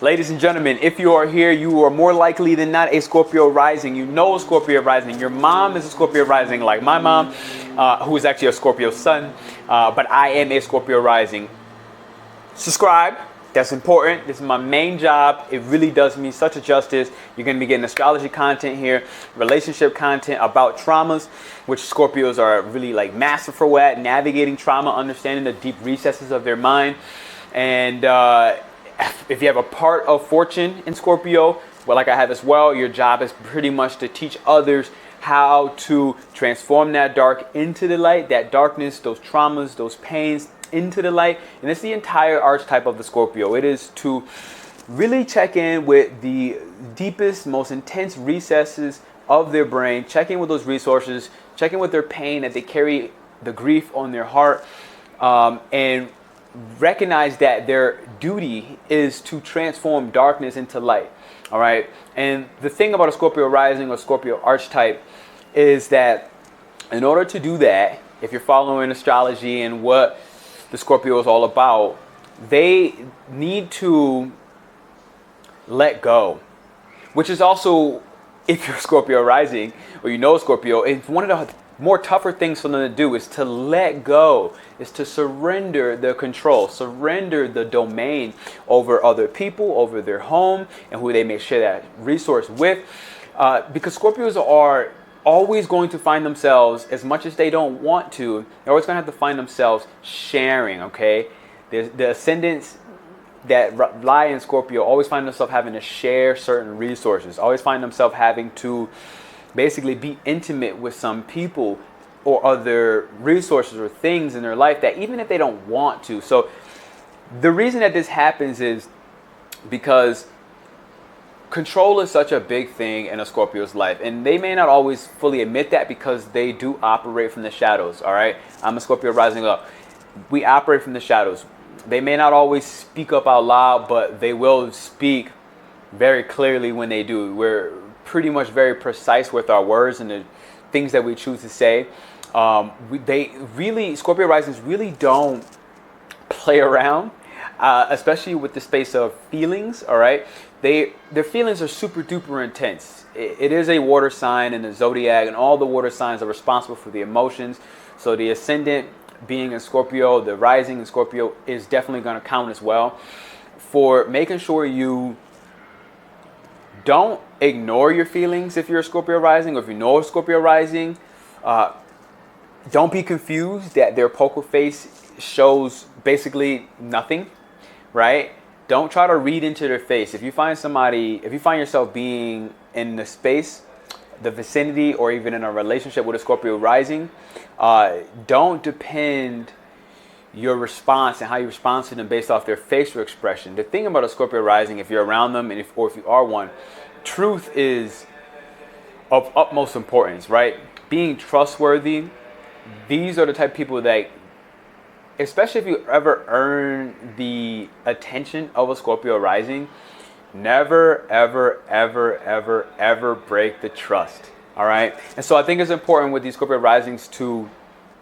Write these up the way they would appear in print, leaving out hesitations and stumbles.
Ladies and gentlemen, if you are here, you are more likely than not a Scorpio rising. You know a Scorpio rising. Your mom is a Scorpio rising, like my mom, who is actually a Scorpio sun. But I am a Scorpio rising. Subscribe. That's important. This is my main job. It really does me such a justice. You're going to be getting astrology content here, relationship content about traumas, which Scorpios are really like masterful at, navigating trauma, understanding the deep recesses of their mind. And if you have a part of fortune in Scorpio, well, like I have as well, your job is pretty much to teach others how to transform that dark into the light, that darkness, those traumas, those pains, into the light. And it's the entire archetype of the Scorpio. It is to really check in with the deepest, most intense recesses of their brain, check in with those resources, check in with their pain, that they carry the grief on their heart, and recognize that their duty is to transform darkness into light. All right. And the thing about a Scorpio rising or Scorpio archetype is that in order to do that, if you're following astrology and what the Scorpio is all about, they need to let go, which is also, if you're Scorpio rising or you know Scorpio, it's one of the more tougher things for them to do is to let go, is to surrender the control, surrender the domain over other people, over their home, and who they may share that resource with. Because Scorpios are always going to find themselves, as much as they don't want to, they're always going to have to find themselves sharing, okay? The ascendants that lie in Scorpio always find themselves having to share certain resources, always find themselves having to basically be intimate with some people or other resources or things in their life that even if they don't want to. So the reason that this happens is because control is such a big thing in a Scorpio's life, and they may not always fully admit that because they do operate from the shadows. All right, I'm a Scorpio rising up. We operate from the shadows. They may not always speak up out loud, but they will speak very clearly when they do. We're pretty much very precise with our words and the things that we choose to say. Scorpio risings really don't play around, especially with the space of feelings. All right. Their feelings are super duper intense. It is a water sign in the zodiac, and all the water signs are responsible for the emotions. So the ascendant being in Scorpio, the rising in Scorpio is definitely going to count as well for making sure you don't ignore your feelings if you're a Scorpio rising, or if you know a Scorpio rising. Don't be confused that their poker face shows basically nothing, right? Don't try to read into their face. If you find yourself being in the space, the vicinity, or even in a relationship with a Scorpio rising, don't depend your response and how you respond to them based off their facial expression. The thing about a Scorpio rising, if you're around them, or if you are one, truth is of utmost importance, right? Being trustworthy. These are the type of people that, especially if you ever earn the attention of a Scorpio rising, never, ever, ever, ever, ever break the trust. All right. And so I think it's important with these Scorpio risings to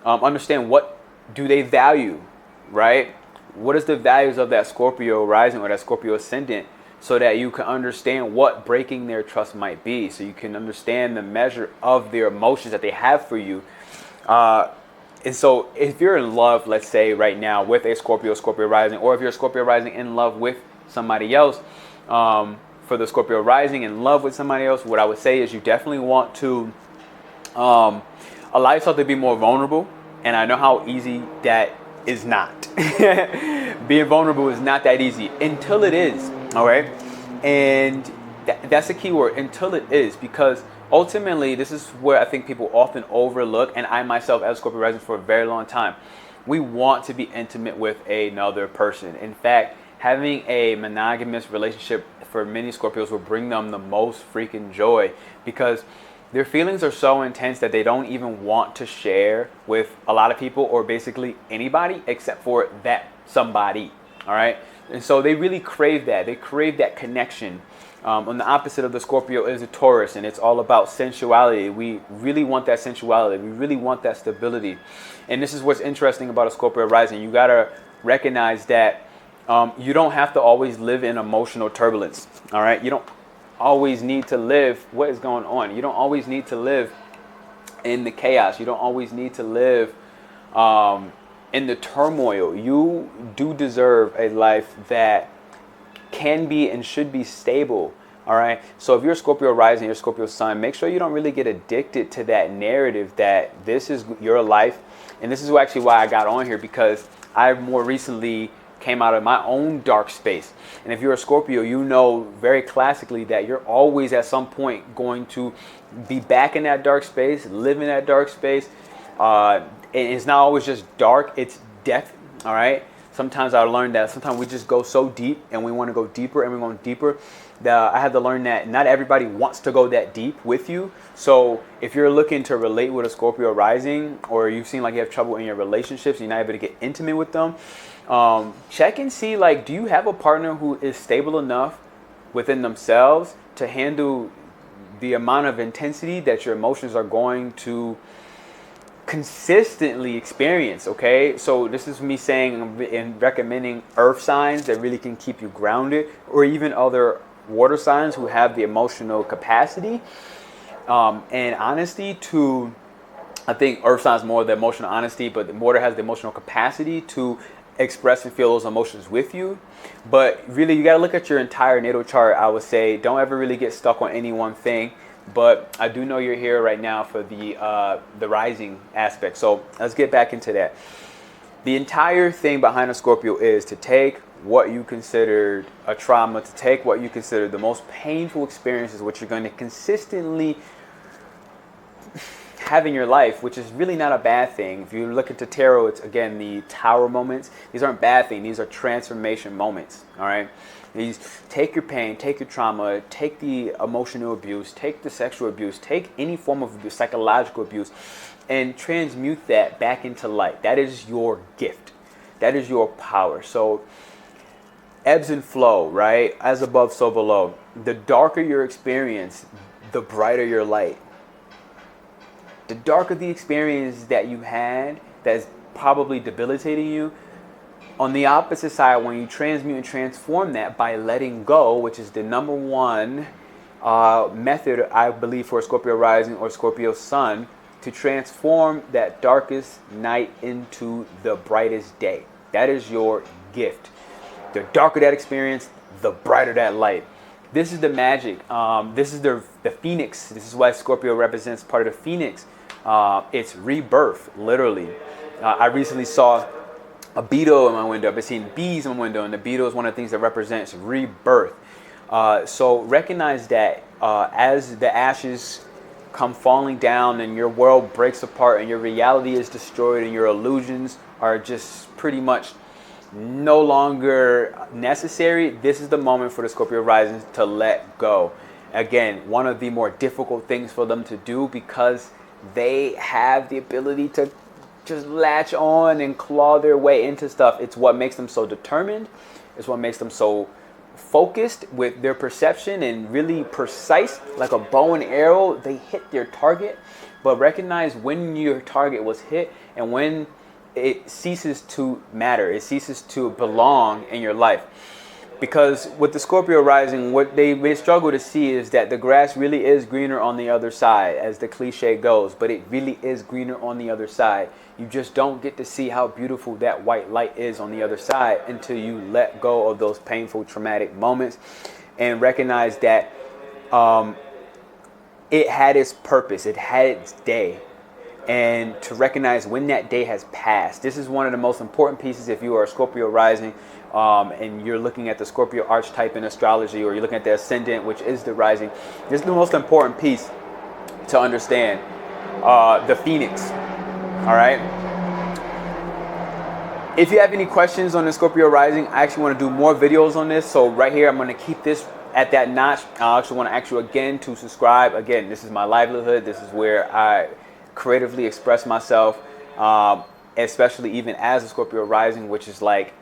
understand what do they value, right? What is the values of that Scorpio rising or that Scorpio ascendant, so that you can understand what breaking their trust might be, so you can understand the measure of their emotions that they have for you. And so if you're in love, let's say right now with a Scorpio rising, or if you're a Scorpio rising in love with somebody else, for the Scorpio rising in love with somebody else, what I would say is you definitely want to allow yourself to be more vulnerable. And I know how easy that is not. Being vulnerable is not that easy until it is. All right. And that's the key word, until it is, because ultimately, this is where I think people often overlook, and I myself as Scorpio rising for a very long time, we want to be intimate with another person. In fact, having a monogamous relationship for many Scorpios will bring them the most freaking joy, because their feelings are so intense that they don't even want to share with a lot of people, or basically anybody except for that somebody. All right. And so they really crave that. They crave that connection. On the opposite of the Scorpio is a Taurus, and it's all about sensuality. We really want that sensuality. We really want that stability. And this is what's interesting about a Scorpio rising. You got to recognize that You don't have to always live in emotional turbulence. All right. You don't always need to live what is going on. You don't always need to live in the chaos. You don't always need to live in the turmoil. You do deserve a life that can be and should be stable. All right. So if you're a Scorpio rising, you're a Scorpio sun, make sure you don't really get addicted to that narrative that this is your life. And this is actually why I got on here, because I more recently came out of my own dark space. And if you're a Scorpio, you know very classically that you're always at some point going to be back in that dark space, live in that dark space. And it's not always just dark, it's depth. All right. Sometimes I learned that sometimes we just go so deep and we want to go deeper and we're going deeper. I had to learn that not everybody wants to go that deep with you. So if you're looking to relate with a Scorpio rising, or you seem like you have trouble in your relationships, you're not able to get intimate with them, check and see, like, do you have a partner who is stable enough within themselves to handle the amount of intensity that your emotions are going to consistently experience. Okay, so this is me saying and recommending earth signs that really can keep you grounded, or even other water signs who have the emotional capacity and honesty to, I think earth signs more the emotional honesty, but the water has the emotional capacity to express and feel those emotions with you. But really, you got to look at your entire natal chart. I would say don't ever really get stuck on any one thing. But I do know you're here right now for the rising aspect. So let's get back into that. The entire thing behind a Scorpio is to take what you considered a trauma, to take what you consider the most painful experiences, which you're going to consistently have in your life, which is really not a bad thing. If you look into tarot, it's again the tower moments. These aren't bad things. These are transformation moments. All right. These, take your pain, take your trauma, take the emotional abuse, take the sexual abuse, take any form of abuse, psychological abuse, and transmute that back into light. That is your gift. That is your power. So ebbs and flow, right? As above, so below. The darker your experience, the brighter your light. The darker the experience that you had that's probably debilitating you, on the opposite side, when you transmute and transform that by letting go, which is the number one method, I believe, for a Scorpio rising or Scorpio sun, to transform that darkest night into the brightest day. That is your gift. The darker that experience, the brighter that light. This is the magic. This is the phoenix. This is why Scorpio represents part of the phoenix. It's rebirth, literally. I recently saw a beetle in my window. I've been seeing bees in my window, and the beetle is one of the things that represents rebirth. So recognize that as the ashes come falling down and your world breaks apart and your reality is destroyed and your illusions are just pretty much no longer necessary, this is the moment for the Scorpio rising to let go. Again, one of the more difficult things for them to do, because they have the ability to just latch on and claw their way into stuff. It's what makes them so determined. It's what makes them so focused with their perception and really precise, like a bow and arrow. They hit their target. But recognize when your target was hit and when it ceases to matter. It ceases to belong in your life. Because with the Scorpio rising, what they struggle to see is that the grass really is greener on the other side, as the cliche goes, but it really is greener on the other side. You just don't get to see how beautiful that white light is on the other side until you let go of those painful, traumatic moments and recognize that it had its purpose, it had its day. And to recognize when that day has passed. This is one of the most important pieces if you are a Scorpio rising and you're looking at the Scorpio archetype in astrology, or you're looking at the ascendant, which is the rising. This is the most important piece to understand. The phoenix. All right. If you have any questions on the Scorpio rising, I actually want to do more videos on this. So right here, I'm going to keep this at that notch. I actually want to ask you again to subscribe. Again, this is my livelihood. This is where I creatively express myself, especially even as a Scorpio rising, which is like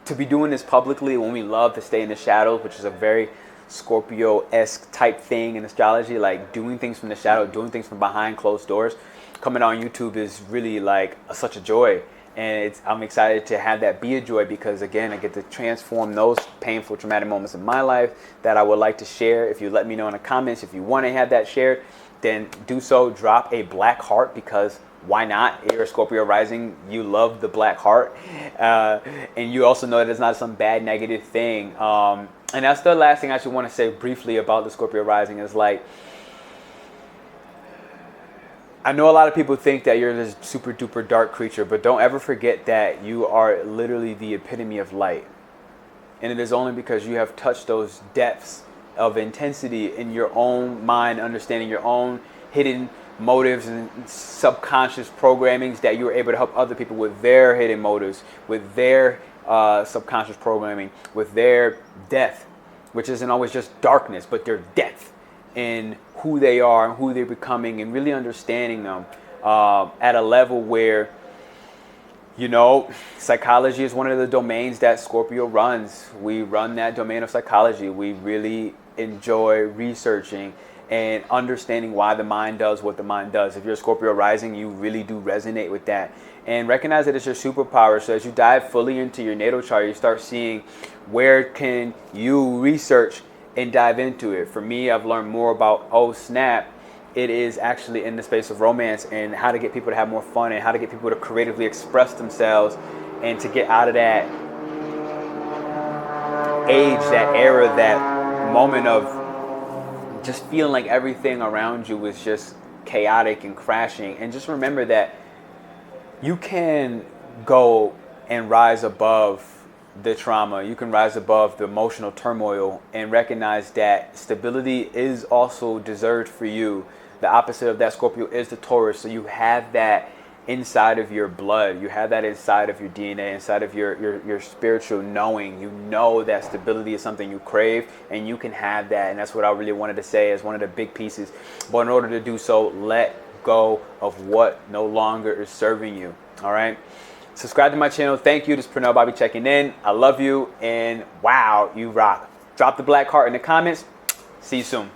to be doing this publicly when we love to stay in the shadows, which is a very Scorpio-esque type thing in astrology, like doing things from the shadow, doing things from behind closed doors. Coming on YouTube is really like such a joy. And I'm excited to have that be a joy because, again, I get to transform those painful, traumatic moments in my life that I would like to share. If you let me know in the comments, if you want to have that shared, then do so. Drop a black heart because why not? You're a Scorpio rising. You love the black heart. And you also know that it's not some bad, negative thing. And that's the last thing I should want to say briefly about the Scorpio rising is like, I know a lot of people think that you're this super duper dark creature, but don't ever forget that you are literally the epitome of light. And it is only because you have touched those depths of intensity in your own mind, understanding your own hidden motives and subconscious programmings that you are able to help other people with their hidden motives, with their subconscious programming, with their depth, which isn't always just darkness, but their depth in who they are and who they're becoming, and really understanding them at a level where, you know, psychology is one of the domains that Scorpio runs. We run that domain of psychology. We really enjoy researching and understanding why the mind does what the mind does. If you're a Scorpio rising, you really do resonate with that. And recognize that it's your superpower. So as you dive fully into your natal chart, you start seeing where can you research and dive into it. For me, I've learned more about, oh snap, it is actually in the space of romance and how to get people to have more fun and how to get people to creatively express themselves and to get out of that age, that era, that moment of just feeling like everything around you is just chaotic and crashing. And just remember that you can go and rise above the trauma. You can rise above the emotional turmoil and recognize that stability is also deserved for you. The opposite of that Scorpio is the Taurus. So you have that inside of your blood. You have that inside of your DNA, inside of your spiritual knowing. You know that stability is something you crave, and you can have that. And that's what I really wanted to say as one of the big pieces. But in order to do so, let go of what no longer is serving you. All right. Subscribe to my channel. Thank you. This is PernellBobby checking in. I love you. And wow, you rock. Drop the black heart in the comments. See you soon.